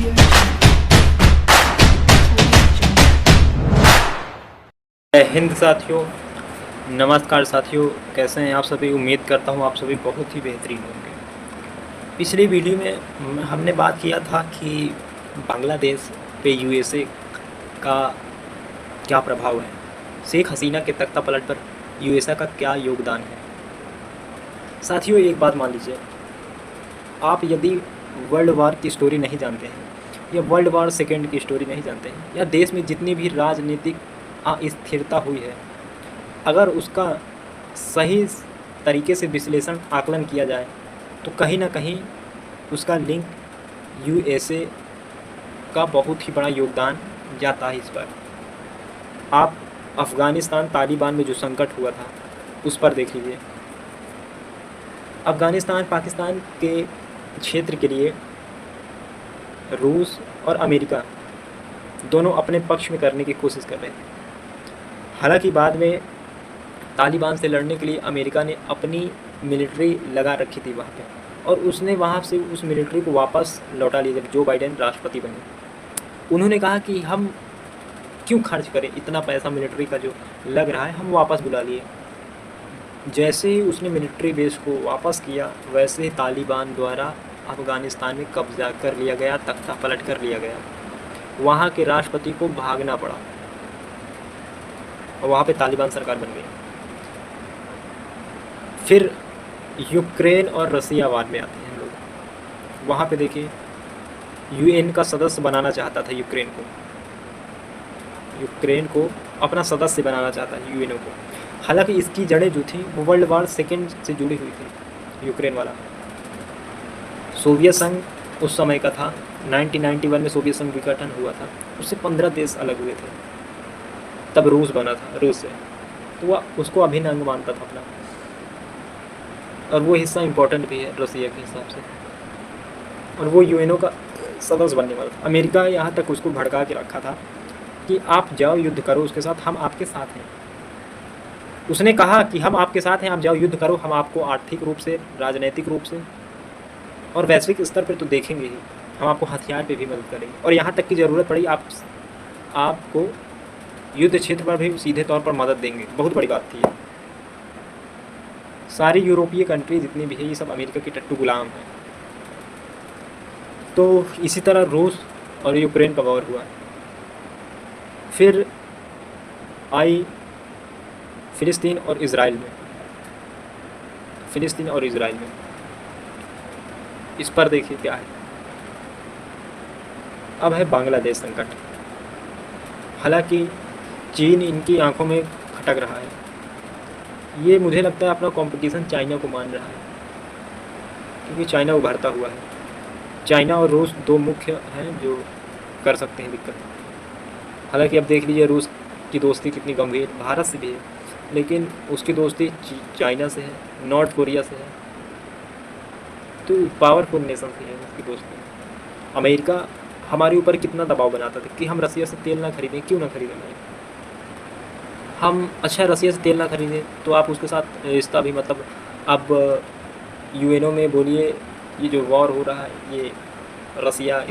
जय हिंद साथियों, नमस्कार साथियों। कैसे हैं आप सभी? उम्मीद करता हूँ आप सभी बहुत ही बेहतरीन होंगे। पिछली वीडियो में हमने बात किया था कि बांग्लादेश पे यूएसए का क्या प्रभाव है, शेख हसीना के तख्ता पलट पर यूएसए का क्या योगदान है। साथियों, एक बात मान लीजिए, आप यदि वर्ल्ड वार की स्टोरी नहीं जानते हैं या वर्ल्ड वार सेकेंड की स्टोरी नहीं जानते हैं या देश में जितनी भी राजनीतिक अस्थिरता हुई है, अगर उसका सही तरीके से विश्लेषण आकलन किया जाए तो कहीं ना कहीं उसका लिंक यूएसए का बहुत ही बड़ा योगदान जाता है इस पर। आप अफ़गानिस्तान तालिबान में जो संकट हुआ था उस पर देख लीजिए। अफ़गानिस्तान पाकिस्तान के क्षेत्र के लिए रूस और अमेरिका दोनों अपने पक्ष में करने की कोशिश कर रहे थे। हालांकि बाद में तालिबान से लड़ने के लिए अमेरिका ने अपनी मिलिट्री लगा रखी थी वहाँ पे, और उसने वहाँ से उस मिलिट्री को वापस लौटा लिया जब जो बाइडेन राष्ट्रपति बने। उन्होंने कहा कि हम क्यों खर्च करें इतना पैसा मिलिट्री का जो लग रहा है, हम वापस बुला लिए। जैसे ही उसने मिलिट्री बेस को वापस किया, वैसे ही तालिबान द्वारा अफ़गानिस्तान में कब्जा कर लिया गया, तख्ता पलट कर लिया गया। वहाँ के राष्ट्रपति को भागना पड़ा और वहाँ पे तालिबान सरकार बन गई। फिर यूक्रेन और रसिया वाद में आते हैं लोग। वहाँ पे देखिए, यूएन का सदस्य बनाना चाहता था यूक्रेन को अपना सदस्य बनाना चाहता है यूएनओ को। हालांकि इसकी जड़ें जो थी वो वर्ल्ड वार सेकेंड से जुड़ी हुई थी। यूक्रेन वाला सोवियत संघ उस समय का था, 1991 में सोवियत संघ विघटन हुआ था, उससे 15 देश अलग हुए थे। तब रूस बना था, रूस से, तो वह उसको अभिन्न अंग मानता था अपना, और वो हिस्सा इम्पोर्टेंट भी है रसिया के हिसाब से, और वो यूएनओ का सदस्य बनने वाला था। अमेरिका यहाँ तक उसको भड़का के रखा था कि आप जाओ युद्ध करो उसके साथ, हम आपके साथ हैं। उसने कहा कि हम आपके साथ हैं, आप जाओ युद्ध करो, हम आपको आर्थिक रूप से, राजनीतिक रूप से और वैश्विक स्तर पर तो देखेंगे ही, हम आपको हथियार पे भी मदद करेंगे, और यहाँ तक की ज़रूरत पड़ी आपको युद्ध क्षेत्र पर भी सीधे तौर पर मदद देंगे। बहुत बड़ी बात थी ये। सारी यूरोपीय कंट्री जितनी भी है ये सब अमेरिका के टट्टू गुलाम हैं। तो इसी तरह रूस और यूक्रेन का वॉर हुआ। फिर आई फ़िलिस्तीन और इज़राइल में। इस पर देखिए क्या है। अब है बांग्लादेश संकट। हालांकि चीन इनकी आंखों में खटक रहा है। ये मुझे लगता है अपना कंपटीशन चाइना को मान रहा है, क्योंकि चाइना उभरता हुआ है। चाइना और रूस दो मुख्य हैं जो कर सकते हैं दिक्कत। हालांकि अब देख लीजिए रूस की दोस्ती कितनी गंभीर भारत से भी है, लेकिन उसकी दोस्ती चाइना से है, नॉर्थ कोरिया से है, तो पावरफुल नेशन से है उसकी दोस्ती। अमेरिका हमारे ऊपर कितना दबाव बनाता था कि हम रसिया से तेल ना खरीदें। क्यों ना खरीदें भाई? हम अच्छा रसिया से तेल ना खरीदें तो आप उसके साथ रिश्ता भी, मतलब अब यूएनओ में बोलिए ये जो वॉर हो रहा है, ये रसिया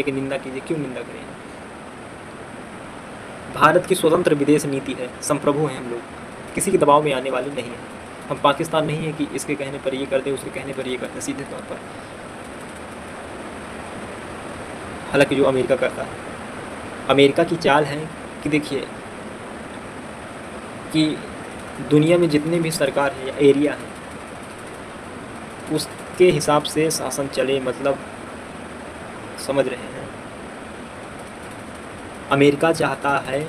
की निंदा कीजिए। क्यों निंदा करें? भारत की स्वतंत्र विदेश नीति है, संप्रभु हैं हम लोग, किसी के दबाव में आने वाले नहीं हैं। हम पाकिस्तान नहीं है कि इसके कहने पर ये कर दे, उसके कहने पर ये कर दे सीधे तौर पर। हालांकि जो अमेरिका करता है, अमेरिका की चाल है कि देखिए कि दुनिया में जितने भी सरकार है या एरिया है उसके हिसाब से शासन चले, मतलब समझ रहे हैं। अमेरिका चाहता है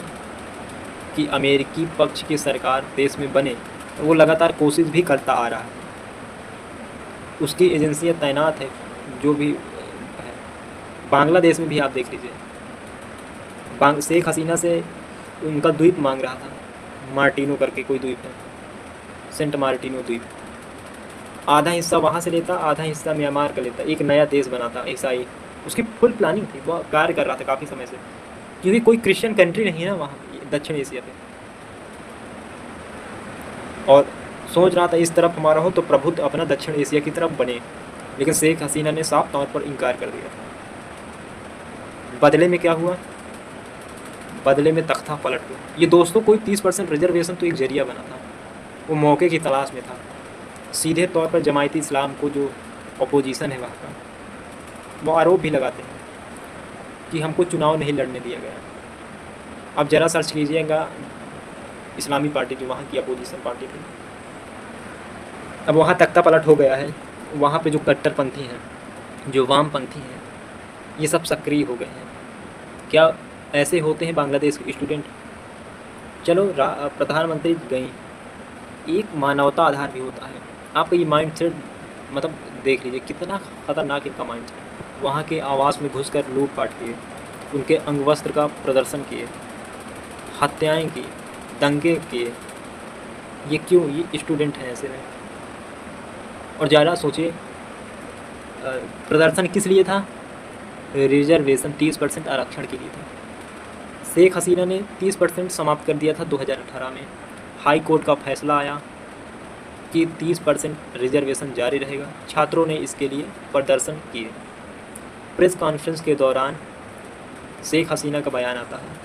कि अमेरिकी पक्ष की सरकार देश में बने, और वो लगातार कोशिश भी करता आ रहा है। उसकी एजेंसियां तैनात है जो भी है। बांग्लादेश में भी आप देख लीजिए, शेख हसीना से उनका द्वीप मांग रहा था, मार्टिनो करके कोई द्वीप है, सेंट मार्टिनो द्वीप। आधा हिस्सा वहाँ से लेता, आधा हिस्सा म्यांमार का लेता, एक नया देश बनाता। ऐसा ही उसकी फुल प्लानिंग थी, वो कार्य कर रहा था काफ़ी समय से, क्योंकि कोई क्रिश्चियन कंट्री नहीं है ना वहाँ दक्षिण एशिया पे, और सोच रहा था इस तरफ हमारा हो तो प्रभुत्व अपना दक्षिण एशिया की तरफ बने। लेकिन शेख हसीना ने साफ तौर पर इनकार कर दिया था। बदले में क्या हुआ? बदले में तख्ता पलट हुआ। ये दोस्तों कोई 30% रिजर्वेशन तो एक जरिया बना था, वो मौके की तलाश में था। सीधे तौर पर जमायती इस्लाम को जो अपोजिशन है वहाँ का, वो आरोप भी लगाते हैं कि हमको चुनाव नहीं लड़ने दिया गया। अब ज़रा सर्च कीजिएगा इस्लामी पार्टी जो वहाँ की अपोजिशन पार्टी थी, अब वहाँ तख्ता पलट हो गया है। वहाँ पे जो कट्टरपंथी हैं, जो वामपंथी हैं, ये सब सक्रिय हो गए हैं। क्या ऐसे होते हैं बांग्लादेश के स्टूडेंट? चलो प्रधानमंत्री गई, एक मानवता आधार भी होता है। आपका ये माइंड सेट मतलब देख लीजिए कितना ख़तरनाक इनका माइंड सेट। वहाँ के आवास में घुसकर लूटपाट किए, उनके अंग वस्त्र का प्रदर्शन किए, हत्याएँ की, दंगे किए। ये क्यों? ये स्टूडेंट हैं ऐसे में। और ज़रा सोचिए प्रदर्शन किस लिए था? रिजर्वेशन 30% आरक्षण के लिए था। शेख हसीना ने 30% समाप्त कर दिया था 2018 में। हाई कोर्ट का फैसला आया कि 30% रिजर्वेशन जारी रहेगा। छात्रों ने इसके लिए प्रदर्शन किए। प्रेस कॉन्फ्रेंस के दौरान शेख हसीना का बयान आता है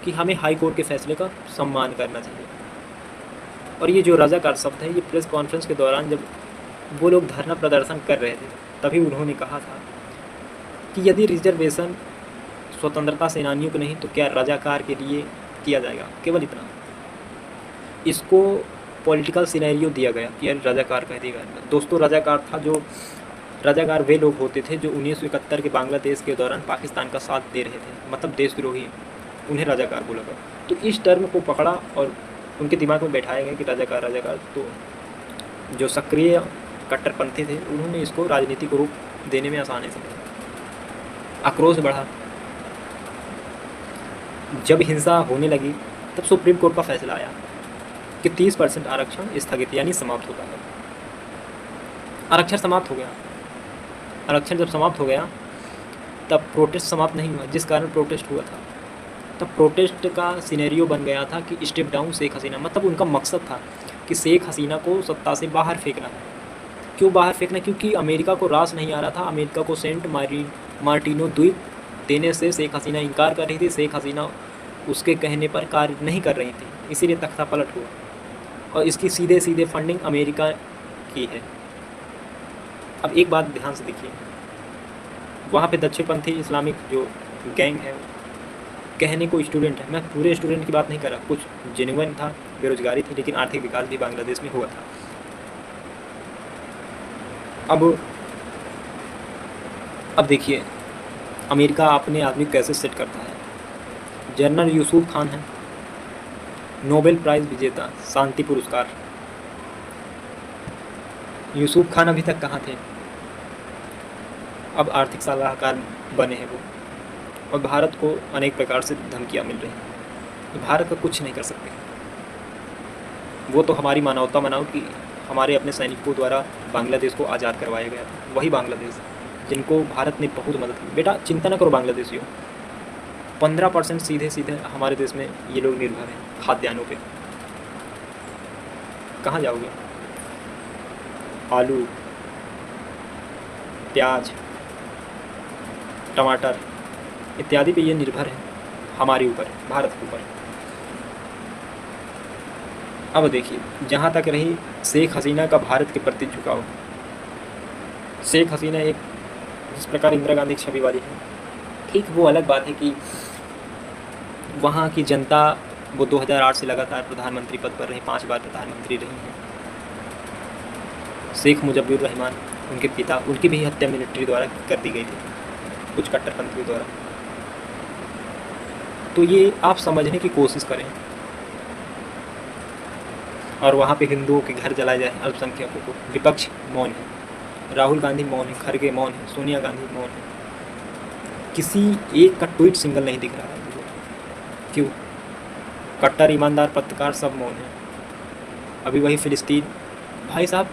कि हमें हाई कोर्ट के फैसले का सम्मान करना चाहिए। और ये जो रज़ाकार शब्द है, ये प्रेस कॉन्फ्रेंस के दौरान जब वो लोग धरना प्रदर्शन कर रहे थे, तभी उन्होंने कहा था कि यदि रिजर्वेशन स्वतंत्रता सेनानियों को नहीं तो क्या रज़ाकार के लिए किया जाएगा। केवल इतना, इसको पॉलिटिकल सिनेरियो दिया गया कि यार रज़ाकार कह दिया गया। दोस्तों रज़ाकार था जो रज़ाकार वे लोग होते थे जो 1971 के बांग्लादेश के दौरान पाकिस्तान का साथ दे रहे थे, मतलब देशद्रोही, उन्हें रज़ाकार बोला गया। तो इस टर्म को पकड़ा और उनके दिमाग में बैठाया गया कि रज़ाकार रज़ाकार। तो जो सक्रिय कट्टरपंथी थे उन्होंने इसको राजनीतिक रूप देने में आसानी से आक्रोश बढ़ा। जब हिंसा होने लगी तब सुप्रीम कोर्ट का फैसला आया कि 30% आरक्षण स्थगित यानी समाप्त होता है। आरक्षण समाप्त हो गया। आरक्षण जब समाप्त हो गया तब प्रोटेस्ट समाप्त नहीं हुआ, जिस कारण प्रोटेस्ट हुआ था। तब प्रोटेस्ट का सिनेरियो बन गया था कि स्टेप डाउन शेख हसीना, मतलब उनका मकसद था कि शेख हसीना को सत्ता से बाहर फेंकना है। क्यों बाहर फेंकना? क्योंकि अमेरिका को रास नहीं आ रहा था। अमेरिका को सेंट मार्टिनो द्वीप देने से शेख हसीना इनकार कर रही थी। शेख हसीना उसके कहने पर कार्य नहीं कर रही थी, इसीलिए तख्ता पलट हुआ। और इसकी सीधे सीधे फंडिंग अमेरिका की है। अब एक बात ध्यान से देखिए, वहाँ पे दक्षिणपंथी इस्लामिक जो गैंग है, कहने को स्टूडेंट है, मैं पूरे स्टूडेंट की बात नहीं कर रहा, कुछ जेन्युइन था, बेरोजगारी थी, लेकिन आर्थिक विकास भी बांग्लादेश में हुआ था। अब देखिए अमेरिका अपने आदमी कैसे सेट करता है। जनरल यूसुफ खान है, नोबेल प्राइज़ विजेता, शांति पुरस्कार। यूसुफ खान अभी तक कहाँ थे? अब आर्थिक सलाहकार बने हैं वो, और भारत को अनेक प्रकार से धमकियाँ मिल रही हैं। तो भारत का कुछ नहीं कर सकते। वो तो हमारी मानवता मनाओ कि हमारे अपने सैनिकों द्वारा बांग्लादेश को आज़ाद करवाया गया था, वही बांग्लादेश जिनको भारत ने बहुत मदद की। बेटा चिंता न करो बांग्लादेशियों, 15% सीधे सीधे हमारे देश में ये लोग निर्भर हैं खाद्यान्नों पे। कहाँ जाओगे? आलू, प्याज, टमाटर इत्यादि पे ये निर्भर है हमारे ऊपर, भारत के ऊपर। अब देखिए जहाँ तक रही शेख हसीना का भारत के प्रति झुकाव, शेख हसीना एक जिस प्रकार इंदिरा गांधी की छवि वाली है, ठीक वो अलग बात है कि वहाँ की जनता, वो 2008 से लगातार प्रधानमंत्री पद पर रही, 5 बार प्रधानमंत्री रही हैं। शेख मुजब्बुर रहमान उनके पिता, उनकी भी हत्या मिलिट्री द्वारा कर दी गई थी, कुछ कट्टरपंथियों द्वारा। तो ये आप समझने की कोशिश करें। और वहाँ पे हिंदुओं के घर जलाए जाए, अल्पसंख्यकों को, विपक्ष मौन है, राहुल गांधी मौन है, खड़गे मौन है, सोनिया गांधी मौन है, किसी एक का ट्वीट सिंगल नहीं दिख रहा है। क्यों? कट्टर ईमानदार पत्रकार सब मौन है। अभी वही फिलिस्तीन, भाई साहब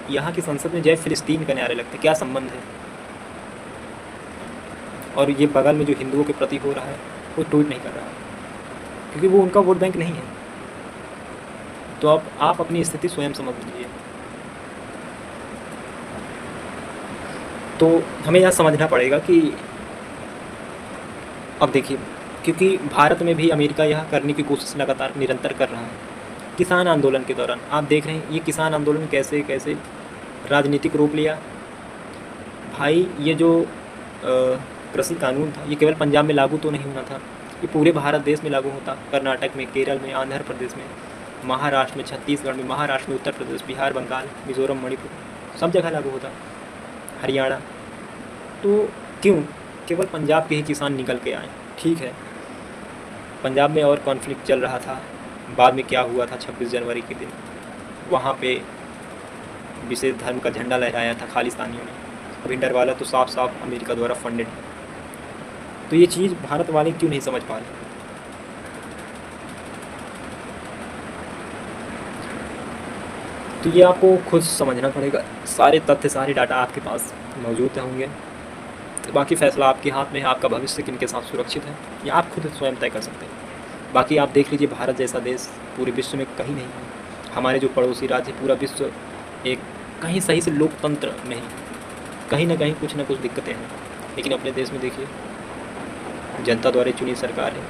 यहाँ की संसद में जय फिलिस्तीन का नारे लगते, क्या संबंध है? और ये बगल में जो हिंदुओं के प्रति हो रहा है वो ट्वीट नहीं कर रहा है, क्योंकि वो उनका वोट बैंक नहीं है। तो अब आप अपनी स्थिति स्वयं समझ लीजिए। तो हमें यह समझना पड़ेगा कि अब देखिए, क्योंकि भारत में भी अमेरिका यह करने की कोशिश लगातार निरंतर कर रहा है। किसान आंदोलन के दौरान आप देख रहे हैं ये किसान आंदोलन कैसे कैसे राजनीतिक रूप लिया। भाई ये जो कृषि कानून था ये केवल पंजाब में लागू तो नहीं होना था, ये पूरे भारत देश में लागू होता। कर्नाटक में, केरल में, आंध्र प्रदेश में, महाराष्ट्र में, छत्तीसगढ़ में, महाराष्ट्र में, उत्तर प्रदेश, बिहार, बंगाल, मिजोरम, मणिपुर, सब जगह लागू होता, हरियाणा। तो क्यों केवल पंजाब के ही किसान निकल के आए? ठीक है, पंजाब में और कॉन्फ्लिक्ट चल रहा था। बाद में क्या हुआ था 26 जनवरी के दिन, वहाँ पे विशेष धर्म का झंडा लहराया था खालिस्तानियों ने। भिंडरवाला तो साफ साफ अमेरिका द्वारा फंडेड है। तो ये चीज़ भारत वाले क्यों नहीं समझ पा रहे? तो ये आपको खुद समझना पड़ेगा। सारे तथ्य, सारे डाटा आपके पास मौजूद होंगे। तो बाकी फ़ैसला आपके हाथ में है, आपका भविष्य किनके साथ सुरक्षित है ये आप खुद स्वयं तय कर सकते हैं। बाकी आप देख लीजिए, भारत जैसा देश पूरे विश्व में कहीं नहीं है। हमारे जो पड़ोसी राज्य, पूरा विश्व एक कहीं सही से लोकतंत्र नहीं, कहीं ना कहीं कुछ ना कुछ दिक्कतें हैं। लेकिन अपने देश में देखिए, जनता द्वारा चुनी सरकार है।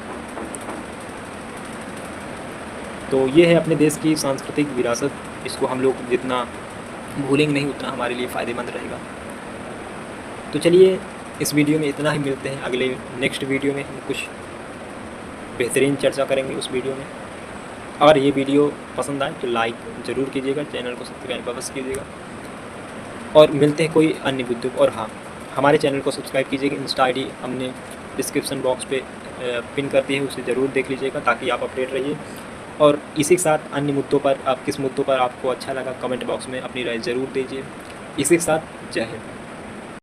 तो ये है अपने देश की सांस्कृतिक विरासत। इसको हम लोग जितना भूलेंगे नहीं उतना हमारे लिए फ़ायदेमंद रहेगा। तो चलिए, इस वीडियो में इतना ही। मिलते हैं अगले नेक्स्ट वीडियो में। हम कुछ बेहतरीन चर्चा करेंगे उस वीडियो में। अगर ये वीडियो पसंद आए तो लाइक ज़रूर कीजिएगा, चैनल को सब्सक्राइब अवश्य कीजिएगा, और मिलते हैं कोई अन्य वीडियो। और हाँ, हमारे चैनल को सब्सक्राइब कीजिएगा। इंस्टा आईडी हमने डिस्क्रिप्शन बॉक्स पे पिन कर दी है, उसे ज़रूर देख लीजिएगा ताकि आप अपडेट रहिए। और इसी के साथ अन्य मुद्दों पर, आप किस मुद्दों पर आपको अच्छा लगा कमेंट बॉक्स में अपनी राय ज़रूर दीजिए। इसी के साथ जय हिंद।